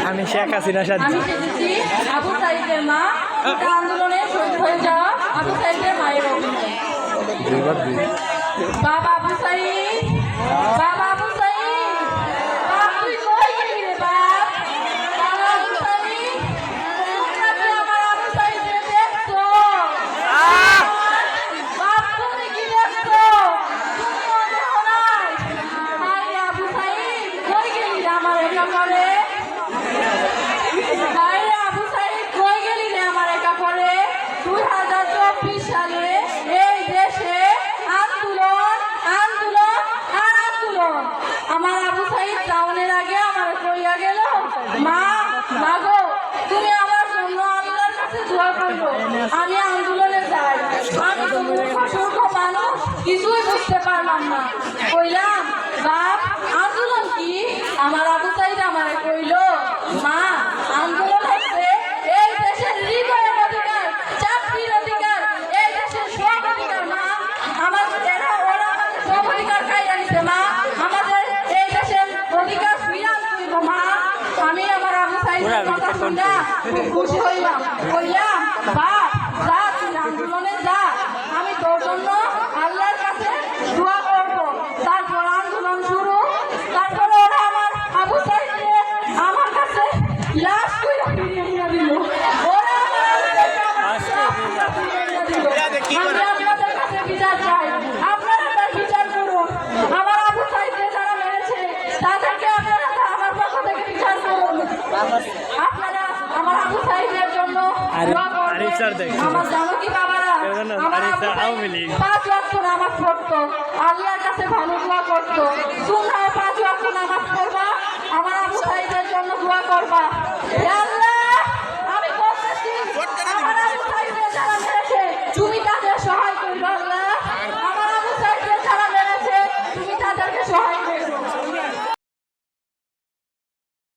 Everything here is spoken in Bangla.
আমি শেখ হাসিনা আমি সেজেছি আবু সাইদের মা, আন্দোলনে শহীদ হয়ে যাওয়া আবু সাইদের মায়ের অভিনয়। বাবা আবু সাইদ, বাবা আবু সাইদ, বাপ তুই কই গেলি রে বাপ? বাবা আবু সাইদ, তোমরা কি আমার আবু সাইদকে দেখছো? বাপ তুমি কি দেখছো? তুমিও দেখো নাই? হায় আবু সাইদ, কই গেলি রে আমার একা করে? হায় আবু সাইদ, কই গেলি রে আমার একা করে? 2024 সালে এই দেশে আন্দোলন আন্দোলন আর আন্দোলন। আমার আবু সাইদ টাউনের আগে আমার কইয়া গেল, মা মাগো তুমি আমার জন্য আল্লাহর কাছে দোয়া করো, আমি আন্দোলনে যাই। আমি তো মূর্খ মানুষ, কিছুই বুঝতে পারলাম না। কইলাম বাপ আন্দোলন কি? আমার আবু সাইদ আমারে কইল, মা আন্দোলন হচ্ছে এই দেশের হৃদয়ের অধিকার, চাকরির অধিকার, এই দেশের সব অধিকার। মা আমাদের ওরা আমাদের সব অধিকার খাইয়া নিছে। মা আমাদের এই দেশের অধিকার ফিরান দিব। মা আমি আমার আবু সাইদের কথা শুনে খুব খুশি হইলাম। কইলাম বাপ যা তুই আন্দোলনে যা, আমি তোর জন্য আল্লাহর কাছে দোয়া করবো। তারপর আন্দোলন শুরু। তারপরে ওরা আমার আবু সাইদকে আমার কাছে লাশ কইরা ফিরিয়ে নিয়ে দিল। ওরা আমার আবু সাইদকে আমার কাছে ফিরিয়ে নিয়ে দিল। আমি আপনাদের কাছে বিচার চাই, আপনারা তার বিচার করুন। আমার আবু সাইদকে যারা মেরেছে তাদেরকে আপনারা আমার পক্ষ থেকে বিচার করুন। আপনারা আমার আবু সাইদের জন্য দোয়া করবেন। আমার জানো কি বাবারা, আমার আবু সাইদ 5 ওয়াক্ত নামাজ পড়তো, আল্লাহর কাছে ভালো দোয়া করতো। তোমরা 5 ওয়াক্ত নামাজ পড়বা, আমার আবু সাইদের জন্য দোয়া করবা।